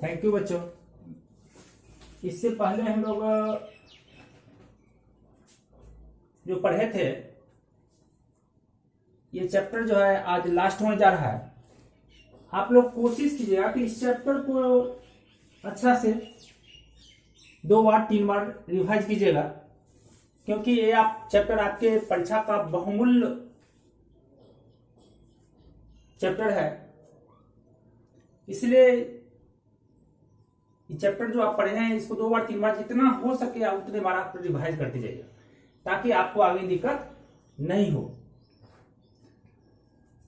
Thank you बच्चों। इससे पहले हम लोग जो पढ़े थे, ये चैप्टर जो है आज लास्ट होने जा रहा है। आप लोग कोशिश कीजिएगा कि इस चैप्टर को अच्छा से 2 बार 3 बार रिवाइज कीजिएगा, क्योंकि ये आप चैप्टर आपके परीक्षा का बहुमूल्य चैप्टर है। इसलिए ये चैप्टर जो आप पढ़े हैं इसको 2 बार 3 बार जितना हो सके आप उतने बार आप रिवाइज करते जाइएगा, ताकि आपको आगे दिक्कत नहीं हो।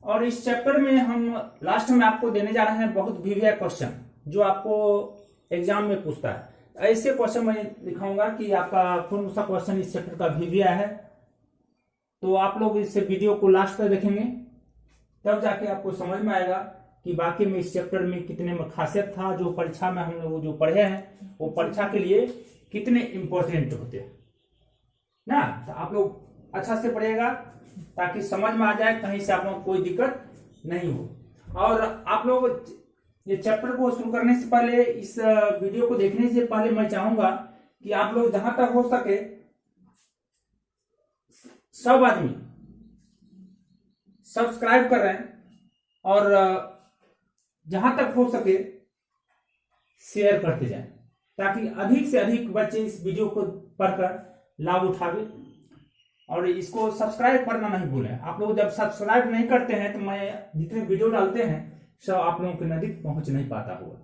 और इस चैप्टर में हम लास्ट में आपको देने जा रहे हैं बहुत वीवीआई क्वेश्चन, जो आपको एग्जाम में पूछता है। ऐसे क्वेश्चन मैं दिखाऊंगा कि आपका कौन सा क्वेश्चन इस चैप्टर का वीवीआई है। तो आप लोग इस वीडियो को लास्ट तक देखेंगे, तब जाके आपको समझ में आएगा कि वाकई में इस चैप्टर में कितने में खासियत था। जो परीक्षा में हम लोग जो पढ़े हैं वो परीक्षा के लिए कितने इंपॉर्टेंट होते हैं ना। तो आप लोग अच्छा से पढ़िएगा ताकि समझ में आ जाए, कहीं से आप लोग कोई दिक्कत नहीं हो। और आप लोग ये चैप्टर को शुरू करने से पहले, इस वीडियो को देखने से पहले मैं चाहूंगा कि आप लोग जहां तक हो सके सब आदमी सब्सक्राइब कर रहे हैं और जहां तक हो सके शेयर करते जाएं, ताकि अधिक से अधिक बच्चे इस वीडियो को पढ़कर लाभ उठावे। और इसको सब्सक्राइब करना नहीं भूलें। आप लोग जब सब्सक्राइब नहीं करते हैं तो मैं जितने वीडियो डालते हैं सब आप लोगों के नजदीक पहुंच नहीं पाता होगा।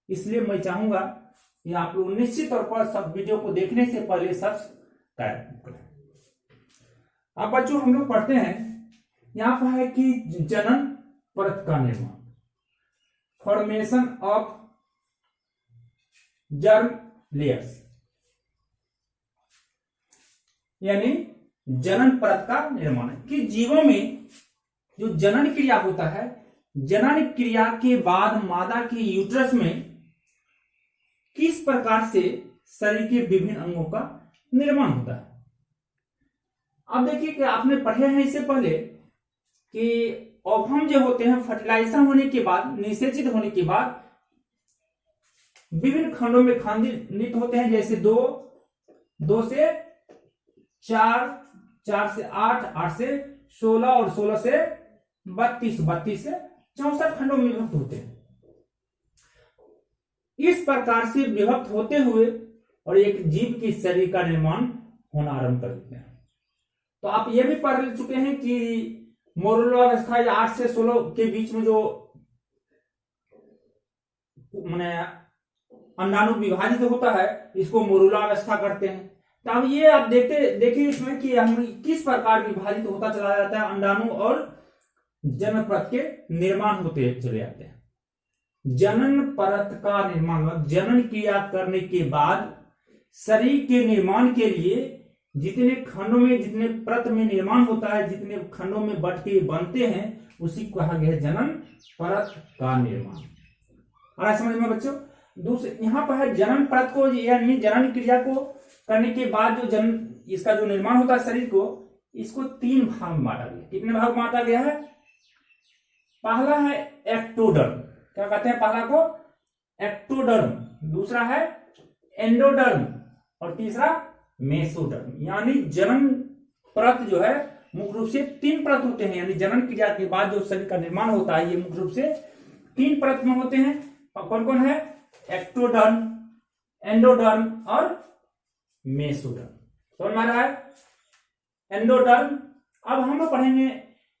इसलिए मैं चाहूंगा कि आप लोग निश्चित तौर पर सब वीडियो को देखने से पहले सब्सक्राइब करें। अब बच्चों हम लोग पढ़ते हैं, यहां पर है कि जनन परत का निर्माण, फॉर्मेशन ऑफ जर्म लेयर्स, यानी जनन परत का निर्माण है कि जीवों में जो जनन क्रिया होता है, जनन क्रिया के बाद मादा के यूट्रस में किस प्रकार से शरीर के विभिन्न अंगों का निर्माण होता है। अब देखिए कि आपने पढ़े हैं इससे पहले कि ओवम जो होते हैं फर्टिलाइजेशन होने के बाद, निषेचित होने के बाद विभिन्न खंडों में खंडित होते हैं, जैसे 2 से 4, 4 से 8, 8 से 16 और 16 से 32, 32 से 64 खंडों में विभक्त होते हैं। इस प्रकार से विभक्त होते हुए और एक जीव की शरीर का निर्माण होना आरंभ कर देते हैं। तो आप ये भी पढ़ चुके हैं कि मोरुलावस्था या 8 से 16 के बीच में जो माने अंडाणु विभाजित होता है, इसको मोरुलावस्था करते हैं। तो अब ये आप देखिए इसमें कि हम किस प्रकार विभाजित होता चला जाता है अंडाणु, और जनन परत के निर्माण होते चले जाते हैं। जनन परत का निर्माण मतलब जनन क्रिया करने के बाद शरीर के निर्माण के लिए जितने खंडों में, जितने परत में निर्माण होता है, जितने खंडों में बट के बनते हैं, उसी को कहा गया है जनन परत का निर्माण। आ समझ में बच्चों? दूसरे यहाँ पर है जनन परत को, यानी जनन क्रिया को करने के बाद जो इसका जो निर्माण होता है शरीर को, इसको 3 भाग में बांटा गया। कितने भाग में बांटा गया है? पहला है एक्टोडर्म, क्या कहते हैं पहला को? एक्टोडर्म। दूसरा है एंडोडर्म और तीसरा मेसोडर्म। यानी जनन परत जो है मुख्य रूप से 3 परत होते हैं, यानी जनन क्रिया के बाद जो शरीर का निर्माण होता है ये मुख्य रूप से 3 परत में होते हैं। कौन कौन है? एक्टोडर्म, एंडोडर्म और मेसोडर्म। समझ में आ रहा है? एंडोडर्म। अब हम लोग पढ़ेंगे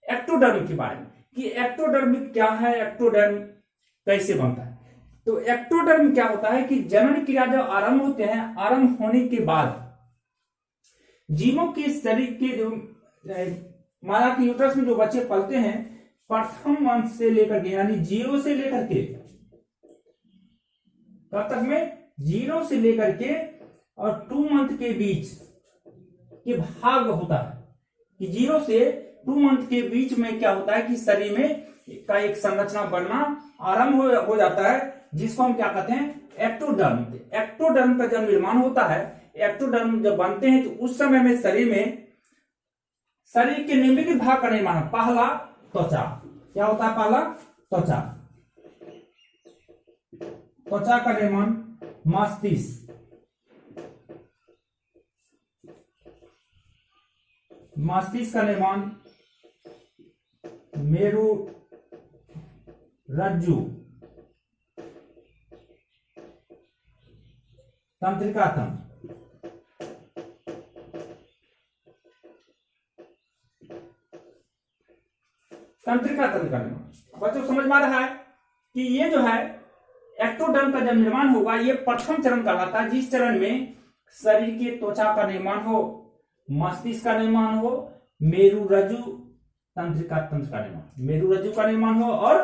एक्टोडर्म के बारे में कि एक्टोडर्म क्या है, एक्टोडर्म कैसे बनता है। तो एक्टोडर्म क्या होता है कि जनन क्रिया जब आरंभ होते हैं, आरंभ होने के बाद जीवों के शरीर के जो मादा के यूट्रस में जो बच्चे पलते हैं, प्रथम मंथ से लेकर के, यानी 0 से लेकर के कब तक में? 0 से लेकर के और 2 मंथ के बीच के भाग होता है कि 0 से 2 मंथ के बीच में क्या होता है कि शरीर में का एक संरचना बनना आरंभ हो जाता है, जिसको हम क्या कहते हैं? एक्टोडर्म। एक्टोडर्म का जब निर्माण होता है, एक्टोडर्म जब बनते हैं तो उस समय में शरीर के निम्नलिखित भाग का निर्माण। पहला त्वचा, क्या होता है? पहला त्वचा। त्वचा का निर्माण मस्तिष्क, मस्तिष्क का निर्माण मेरु रज्जु, तंत्रिका तंत्र, तंत्रिका तंत्र का निर्माण। बच्चों समझ में आ रहा है कि ये जो है एक्टोडर्म का जब निर्माण होगा ये प्रथम चरण कहलाता है, जिस चरण में शरीर के त्वचा का निर्माण हो, मस्तिष्क का निर्माण हो, मेरु रज्जु तंत्रिका तंत्र का निर्माण, मेरु रज्जु का निर्माण हो और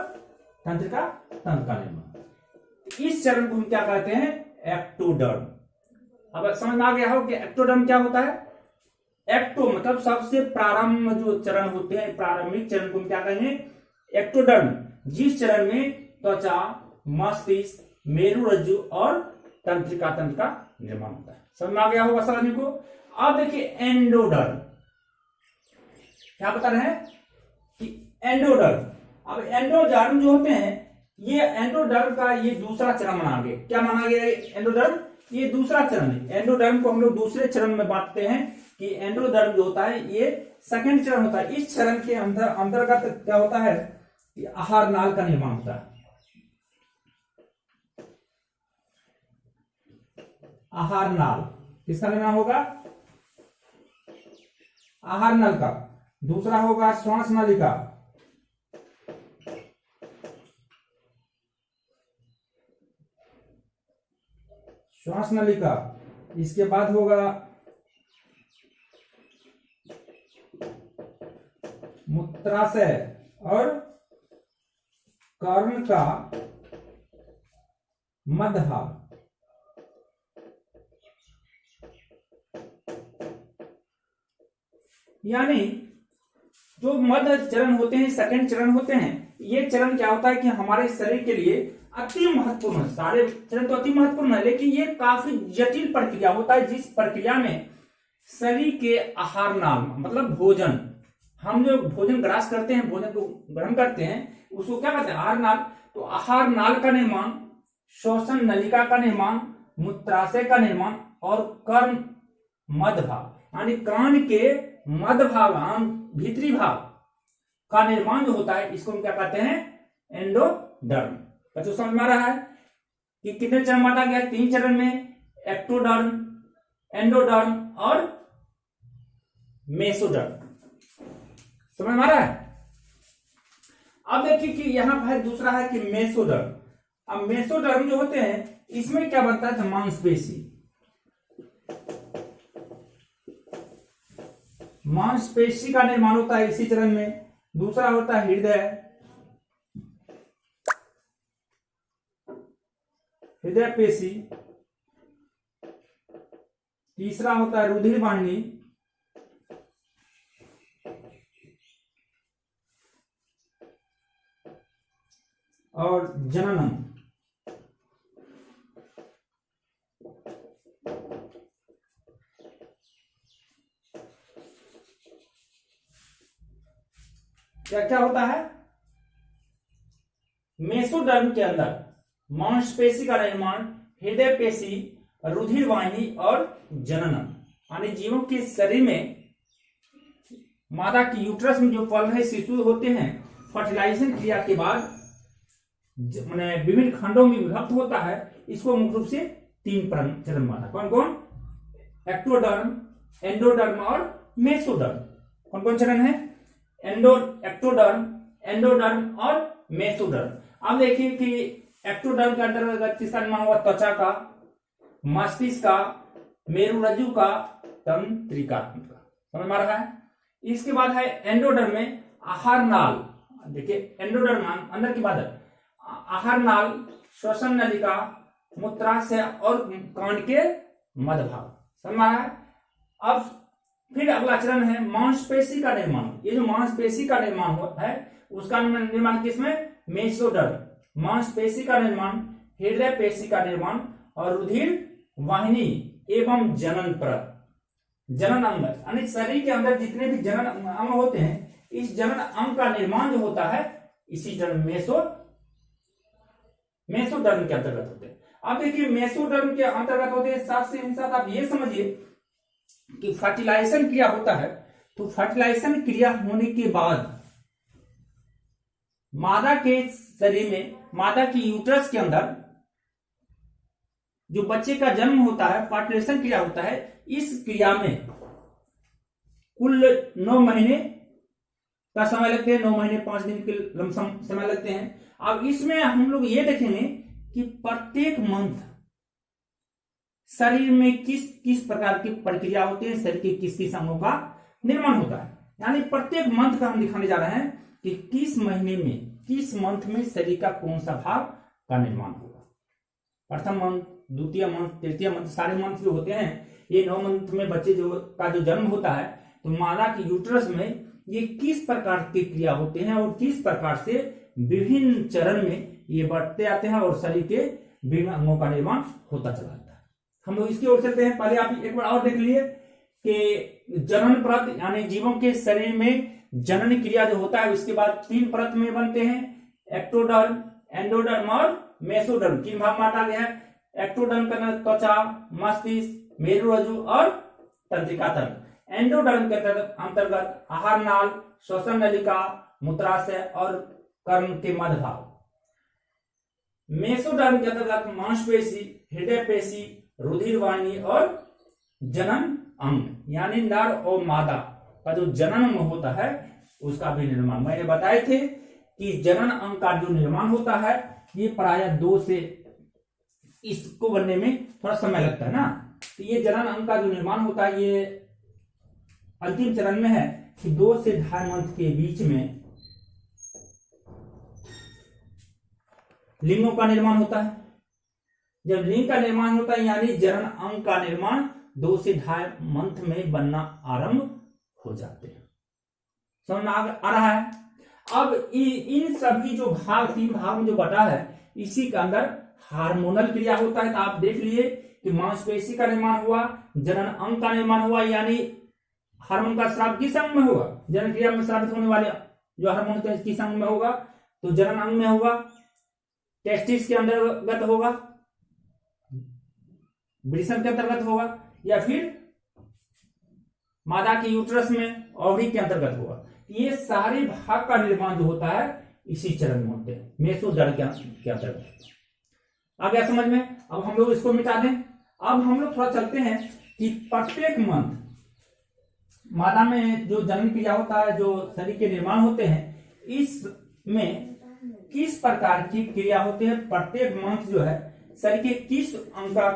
तंत्रिका तंत्र का निर्माण। इस चरण को हम क्या कहते हैं? एक्टोडर्म। अब समझ में आ गया हो कि एक्टोडर्म क्या होता है? एक्टो मतलब सबसे प्रारंभ जो चरण होते हैं, प्रारंभिक चरण को हम क्या कहेंगे? एक्टोडर्म। जिस चरण में त्वचा, मस्तिष्क, मेरु रज्जु और तंत्रिका तंत्र का निर्माण होता है। समझ में आ गया होगा सभी को। अब देखिए एंडोडर्म, क्या बता रहे हैं कि एंडोडर्म। अब एंडोडर्म जो होते हैं, ये एंडोडर्म का ये दूसरा चरण माना गया। क्या माना गया? एंडोडर्म ये दूसरा चरण है। एंडोडर्म को हम लोग दूसरे चरण में बांटते हैं कि एंडोडर्म जो होता है ये सेकंड चरण होता है। इस चरण के अंतर्गत क्या होता है कि आहार नाल का निर्माण होता है। आहार नाल किसका निर्माण होगा? आहार नल का। दूसरा होगा श्वास नलिका, श्वास नलिका। इसके बाद होगा मूत्राशय और कर्ण का मध्य भाग। यानी जो मध्य चरण होते हैं, सेकंड चरण होते हैं, ये चरण क्या होता है कि हमारे शरीर के लिए अति महत्वपूर्ण है। सारे चरण तो अति महत्वपूर्ण है, लेकिन ये काफी जटिल प्रक्रिया होता है, जिस प्रक्रिया में शरीर के आहार नाल मतलब भोजन, हम जो भोजन ग्रास करते हैं, भोजन को ग्रहण करते हैं, उसको क्या कहते हैं? आहार नाल। तो आहार नाल का निर्माण, श्वसन नलिका का निर्माण, मूत्राशय का निर्माण और कर्ण मध्य भाग यानी कान के मध्य भाग, भीतरी भाग का निर्माण जो होता है, इसको हम क्या कहते हैं? एंडोडर्म। बच्चों समझ में आ रहा है कि कितने चरण बांटा गया? 3 चरण में, एक्टोडर्म, एंडोडर्म और मेसोडर्म। समझ में आ रहा है? अब देखिए कि यहां पर दूसरा है कि मेसोडर्म। अब मेसोडर्म जो होते हैं, इसमें क्या बनता है? मांसपेशी, मांसपेशी का निर्माण होता है इसी चरण में। दूसरा होता है हृदय, हृदय पेशी। तीसरा होता है रुधिर वाहिनी और जननम। क्या क्या होता है? मेसोडर्म के अंदर मांसपेशी का निर्माण, हृदय पेशी, रुधिर वाहिनी और जननम। यानी जीवों के शरीर में मादा की यूट्रस में जो पल रहे शिशु होते हैं, फर्टिलाइजेशन क्रिया के बाद विभिन्न खंडों में विभक्त होता है। इसको मुख्य रूप से 3 चरण माना। कौन कौन? एक्टोडर्म, एंडोडर्म और मेसोडर्म। कौन कौन चरण है? एक्टोडर्म, एंडोडर्म और मेसोडर्म। अब देखिए कि एक्टोडर्म के अंतर्गत किसका निर्माण होगा? त्वचा का, मस्तिष्क का, मेरु रज्जु का, तंत्रिका का। समझ में आ रहा है? इसके बाद है एंडोडर्म में आहार नाल। देखिए एंडोडर्म अंदर की बात है, आहार नाल, श्वसन नलिका, मूत्राशय और कान के मध्य भाग। समझ में आ रहा है? अब फिर अगला चरण है मांसपेशी का निर्माण। ये जो मांसपेशी का निर्माण होता है, उसका निर्माण किसमें? मेसोडर्म। मांसपेशी का निर्माण, हृदय पेशी का निर्माण और रुधिर वाहिनी एवं जनन परत, जनन अंग। यानी शरीर के अंदर जितने भी जनन अंग होते हैं, इस जनन अंग का निर्माण जो होता है इसी चरण मेसो मेसोडर्म के अंतर्गत होते हैं। अब देखिए मेसोडर्म के अंतर्गत होते हैं, साथ से साथ आप ये समझिए कि फर्टिलाइजेशन क्रिया होता है, तो फर्टिलाइजेशन क्रिया होने के बाद मादा के शरीर में, मादा की यूट्रस के अंदर जो बच्चे का जन्म होता है, फर्टिलाइजेशन क्रिया होता है, इस क्रिया में कुल 9 महीने का समय लगते हैं, 9 महीने 5 दिन के लमसम समय लगते हैं। अब इसमें हम लोग ये देखेंगे कि प्रत्येक मंथ शरीर में किस किस प्रकार की प्रक्रिया होती है, शरीर के किस किस अंगों का निर्माण होता है, यानी प्रत्येक मंथ का हम दिखाने जा रहे हैं कि किस महीने में, किस मंथ में शरीर का कौन सा भाग का निर्माण होगा। प्रथम मंथ, द्वितीय मंथ, तृतीय मंथ, सारे मंथ जो होते हैं, ये 9 मंथ में बच्चे का जो जन्म होता है, तो मादा की यूट्रस में ये किस प्रकार की क्रिया होते हैं और किस प्रकार से विभिन्न चरण में ये बढ़ते आते हैं और शरीर के विभिन्न अंगों का निर्माण होता चला जाता है। हम लोग इसकी ओर चलते हैं। पहले आप एक बार और देख लिए कि जनन परत, यानी जीवों के शरीर में जनन क्रिया जो होता है, उसके बाद 3 परत में बनते हैं, एक्टोडर्म, एंडोडर्म और मेसोडर्म। 3 भाग बांटा गया है। एक्टोडर्म का त्वचा, मस्तिष्क, मेरुरज्जु और तंत्रिका तंत्र। एंडोडर्म के अंतर्गत आहार नाल, श्वसन नलिका, मूत्राशय और कर्ण के मध्य भाग। मेसोडर्म के अंतर्गत मांसपेशी, हृदय पेशी, रुधिर वाहिनी और जनन अंग, यानी नर और मादा का जो जनन अंग होता है उसका भी निर्माण। मैंने बताए थे कि जनन अंग का जो निर्माण होता है ये प्रायः 2 से, इसको बनने में थोड़ा समय लगता है ना, तो ये जनन अंग का जो निर्माण होता है ये अंतिम चरण में है कि 2 से 2.5 मंथ के बीच में लिंगों का निर्माण होता है। जब लिंग का निर्माण होता है यानी जनन अंग का निर्माण 2 से 2.5 मंथ में बनना आरंभ हो जाते हैं। समझ में आ रहा है। अब इन सभी जो भाग, 3 भाग में जो बटा है, इसी के अंदर हार्मोनल क्रिया होता है। तो आप देख लिए कि मांसपेशी का निर्माण हुआ, जनन अंग का निर्माण हुआ, यानी हार्मोन का स्राव किस अंग में होगा, जनन क्रिया में स्रावित होने वाले जो हार्मोन किस अंग में होगा, तो जनन अंग में होगा, टेस्टिस के अंतर्गत होगा, वृषण के अंतर्गत होगा, या फिर मादा की यूट्रस में ओवरी के अंतर्गत होगा। ये सारे भाग का निर्माण जो होता है इसी चरण में होते हैं, मेसोडर्म के अंतर्गत। आ गया समझ में। अब हम लोग इसको मिटा दें। अब हम लोग थोड़ा चलते हैं कि प्रत्येक मंथ मादा में जो जनन क्रिया होता है, जो शरीर के निर्माण होते हैं, इसमें किस प्रकार की क्रिया होती है। प्रत्येक मंथ जो है शरीर के किस अंग का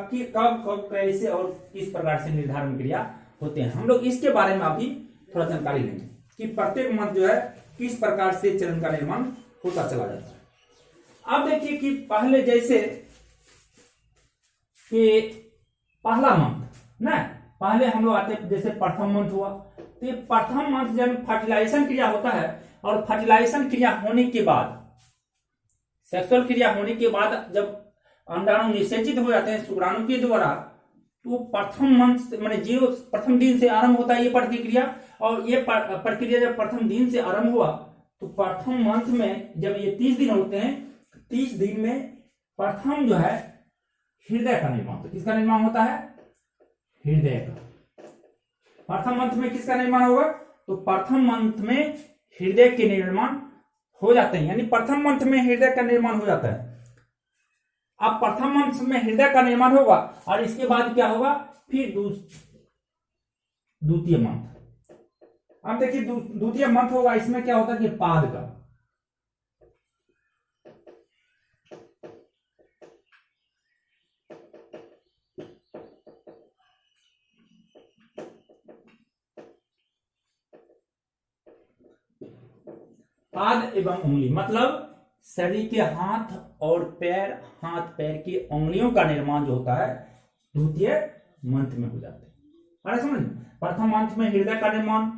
कब कैसे और किस प्रकार से निर्धारण क्रिया होते हैं, हम लोग इसके बारे में अभी थोड़ा जानकारी लेंगे कि प्रत्येक मंथ जो है किस प्रकार से चरण का निर्माण होता चला जाता है। अब देखिए कि पहले जैसे कि पहला मंथ ना, पहले हम लोग आते जैसे प्रथम मंथ हुआ, तो ये प्रथम मंथ जब फर्टिलाइजेशन क्रिया होता है, और फर्टिलाइजेशन क्रिया होने के बाद, सेक्सुअल क्रिया होने के बाद जब अंडाणु निषेचित हो जाते हैं शुक्राणु के द्वारा, तो प्रथम मंथ माने 0 प्रथम दिन से आरंभ होता है ये प्रक्रिया। और ये प्रक्रिया जब प्रथम दिन से आरंभ हुआ तो प्रथम मंथ में जब ये 30 दिन होते हैं, 30 दिन में प्रथम जो है हृदय का निर्माण होता है। किसका निर्माण होता है? हृदय का। प्रथम मंथ में किसका निर्माण होगा? तो प्रथम मंथ में हृदय के निर्माण हो जाते हैं, यानी प्रथम मंथ में हृदय का निर्माण हो जाता है। अब प्रथम मंथ में हृदय का निर्माण होगा और इसके बाद क्या होगा, फिर द्वितीय मंथ। अब देखिए द्वितीय मंथ होगा, इसमें क्या होता है कि पाद का, पाद एवं उंगली, मतलब शरीर के हाथ और पैर, हाथ पैर की उंगलियों का निर्माण जो होता है द्वितीय मंथ में हो जाता है। अरे समझ, प्रथम मंथ में हृदय का निर्माण,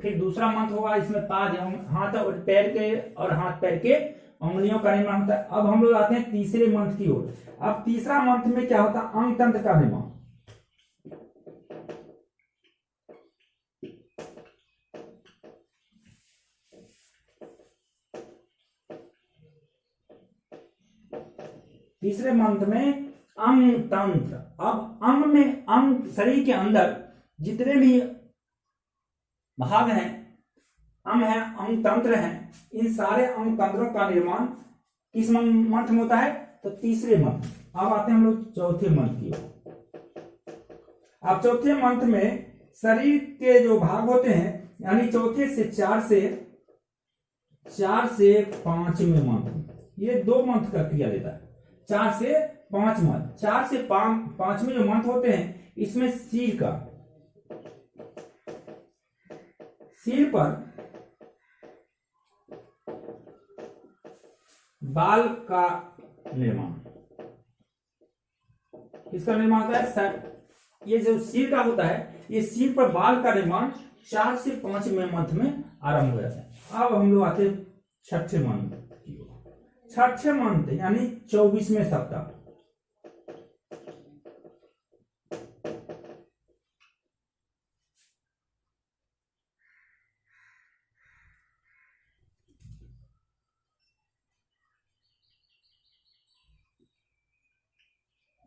फिर दूसरा मंथ होगा, इसमें पाद एवं हाथ और पैर के और हाथ पैर के उंगलियों का निर्माण होता है। अब हम लोग आते हैं तीसरे मंथ की ओर। अब तीसरा मंथ में क्या होता है? अंग तंत्र का निर्माण। तीसरे मंथ में अंग तंत्र। अब अंग में, अंग शरीर के अंदर जितने भी भाग हैं, अंग है, अंग तंत्र हैं, इन सारे अंग तंत्रों का निर्माण किस मंथ में होता है? तो तीसरे मंथ। अब आते हैं हम लोग चौथे मंथ की ओर। अब चौथे मंथ में शरीर के जो भाग होते हैं, यानी चौथे से 4 से 5वें मंथ, ये 2 मंथ का क्रिया देता है। 4 से 5 मंथ, 4 से 5वें जो मंथ होते हैं, इसमें सिर पर बाल का निर्माण, इसका निर्माण होता है। ये जो सिर का होता है, ये सिर पर बाल का निर्माण 4 से 5वें मंथ में आरंभ हो जाता है। अब हम लोग आते हैं छठे मंथ की ओर। छठे मंथ यानी 24वें सप्ताह।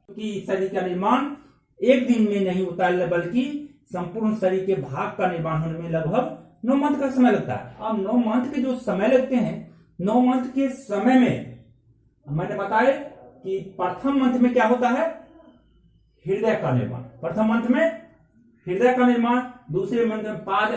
कि शरीर का निर्माण एक दिन में नहीं होता है, बल्कि संपूर्ण शरीर के भाग का निर्माण होने में लगभग 9 मंथ का समय लगता है। अब 9 मंथ के जो समय लगते हैं, 9 मंथ के समय में मैंने बताया कि प्रथम मंथ में क्या होता है? हृदय का निर्माण। प्रथम मंथ में हृदय का निर्माण, दूसरे मंथ में पाद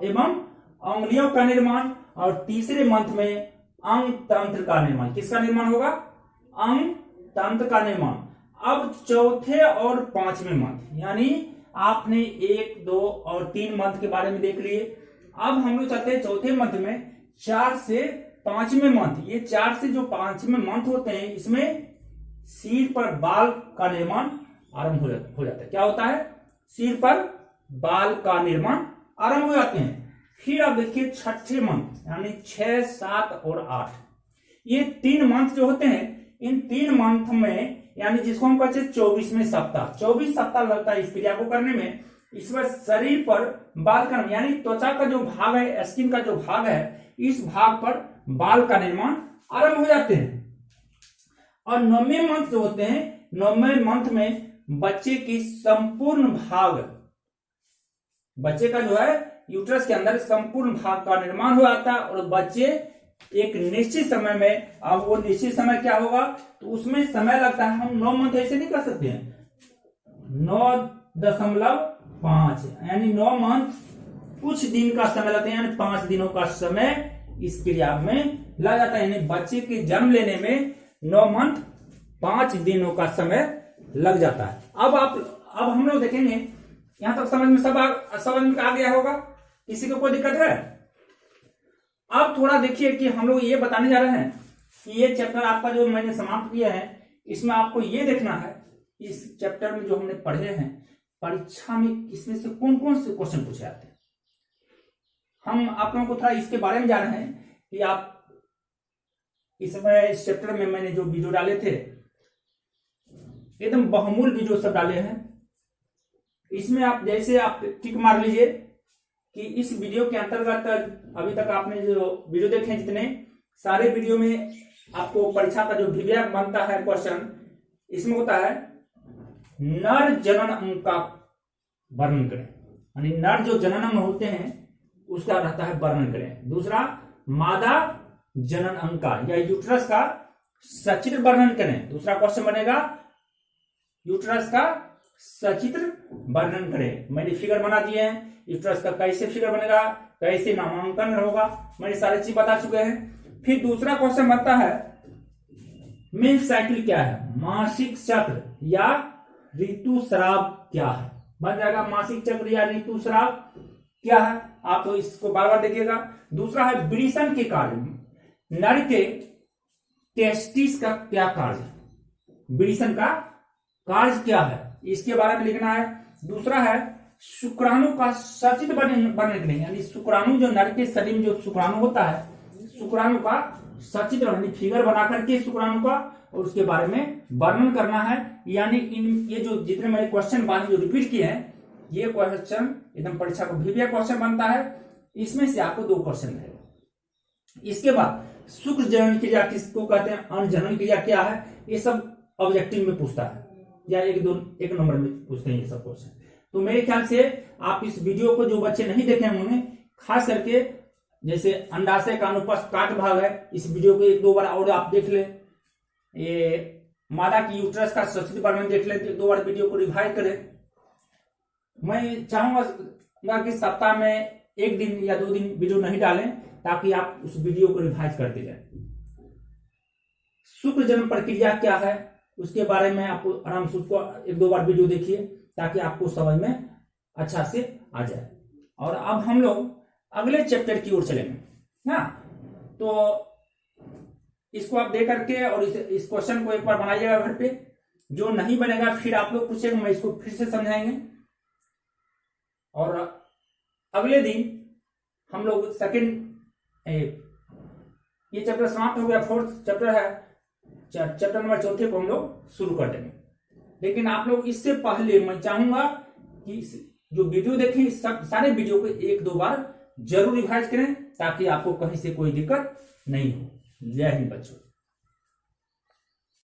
एवं अंगुलियों का निर्माण, और तीसरे मंथ में अंग तंत्र का निर्माण। किसका निर्माण होगा? अंग तंत्र का निर्माण। अब चौथे और 5वें मंथ, यानी आपने 1, 2 और 3 मंथ के बारे में देख लिए। अब हम लोग चाहते हैं चौथे मंथ में 4 से 5वें मंथ। ये 4 से जो 5वें मंथ होते हैं, इसमें सिर पर बाल का निर्माण आरंभ हो जाता है। क्या होता है? सिर पर बाल का निर्माण आरंभ हो जाते हैं। फिर आप देखिए छठे मंथ, यानी 6, 7 और 8, ये 3 मंथ जो होते हैं, इन 3 मंथ में, यानी जिसको हम कहते हैं 24वें सप्ताह, 24 सप्ताह लगता है इस क्रिया को करने में। इसमें शरीर पर बाल का, यानी त्वचा का जो भाग है, स्किन का जो भाग है, इस भाग पर बाल का निर्माण आरंभ हो जाते हैं। और 9वें मंथ जो होते हैं, 9वें मंथ में बच्चे की संपूर्ण भाग, बच्चे का जो है यूट्रस के अंदर संपूर्ण भाग का निर्माण हो जाता है, और बच्चे एक निश्चित समय में, अब वो निश्चित समय क्या होगा? तो उसमें समय लगता है। हम 9 मंथ ऐसे नहीं कर सकते हैं, 9.5, यानी 9 मंथ कुछ दिन का समय लगता है, यानी 5 दिनों का समय इस क्रिया में लग जाता है। यानी बच्चे के जन्म लेने में 9 मंथ 5 दिनों का समय लग जाता है। अब हम लोग देखेंगे, यहां तक समझ में समझ में आ गया होगा? किसी को कोई दिक्कत है? अब थोड़ा देखिए कि हम लोग ये बताने जा रहे हैं कि ये चैप्टर आपका जो मैंने समाप्त किया है, इसमें आपको ये देखना है, इस चैप्टर में जो हमने पढ़े हैं, परीक्षा में इसमें से कौन कौन से क्वेश्चन पूछे जाते हैं। हम आप लोगों को थोड़ा इसके बारे में जान रहे हैं कि आप इसमें, इस चैप्टर में मैंने जो वीडियो डाले थे, एकदम बहुमूल्य वीडियो सब डाले हैं। इसमें आप जैसे आप टिक मार लीजिए कि इस वीडियो के अंतर्गत अभी तक आपने जो वीडियो देखे, जितने सारे वीडियो में आपको परीक्षा का जो विषय बनता है क्वेश्चन, इसमें होता है नर जनन अंग का वर्णन करें, यानी नर जो जनन अंग होते हैं उसका रहता है वर्णन करें। दूसरा, मादा जनन अंग का या यूट्रस का सचित्र वर्णन करें। दूसरा क्वेश्चन बनेगा यूट्रस का सचित्र वर्णन करें। मैंने फिगर बना दिए हैं, यूट्रस का कैसे फिगर बनेगा, कैसे नामांकन होगा, मैंने सारी चीज बता चुके हैं। फिर दूसरा क्वेश्चन बनता है मेंस साइकिल क्या है, मासिक चक्र या ऋतुस्राव क्या है। बन जाएगा मासिक चक्र या ऋतुस्राव क्या है, आप तो इसको बार बार देखिएगा। दूसरा है विषम के कार्य, नर के टेस्टिस का क्या कार्य है, विषम का कार्य क्या है, इसके बारे में लिखना है। दूसरा है शुक्राणु का सचित्र वर्णन करें, यानी शुक्राणु जो नर के शरीर में जो शुक्राणु होता है, शुक्राणु का सचित्र यानी फिगर बना करके शुक्राणु का, और उसके बारे में वर्णन करना है। यानी ये जो जितने मेरे क्वेश्चन बाद जो रिपीट किए हैं, ये क्वेश्चन एकदम परीक्षा को भी क्वेश्चन बनता है। इसमें से आपको 2 क्वेश्चन रहेगा। इसके बाद शुक्र जनन क्रिया किसको कहते हैं, अन्न जनन क्रिया क्या है, ये सब ऑब्जेक्टिव में पूछता है या एक नंबर में पूछते हैं ये सब क्वेश्चन। तो मेरे ख्याल से आप इस वीडियो को जो बच्चे नहीं देखे होंगे, खास करके जैसे अंडाशय का अनुपस्थ काट भाग है, इस वीडियो को 1-2 बार और आप देख ले। ये मादा की यूट्रस का संस्कृत वर्णन देख ले, 1-2 बार वीडियो को रिवाइज करें। मैं चाहूंगा कि सप्ताह में 1 दिन या 2 दिन वीडियो नहीं डालें, ताकि आप उस वीडियो को रिवाइज करते जाएं। शुक्र जन्म प्रक्रिया क्या है उसके बारे में आपको आराम से उसको 1-2 बार वीडियो देखिए, ताकि आपको समझ में अच्छा से आ जाए। और अब हम लोग अगले चैप्टर की ओर चलेंगे ना। तो इसको आप देख करके और इस क्वेश्चन को एक बार बनाइएगा घर पे। जो नहीं बनेगा फिर आप लोग पूछेंगे, मैं इसको फिर से समझाएंगे। और अगले दिन हम लोग ये चैप्टर समाप्त हो गया, 4th चैप्टर है, चैप्टर नंबर 4 को हम लोग शुरू कर देंगे। लेकिन आप लोग इससे पहले मैं चाहूंगा कि जो वीडियो देखें सारे वीडियो को 1-2 बार जरूर रिवाइज करें, ताकि आपको कहीं से कोई दिक्कत नहीं हो। जय हिंद बच्चों।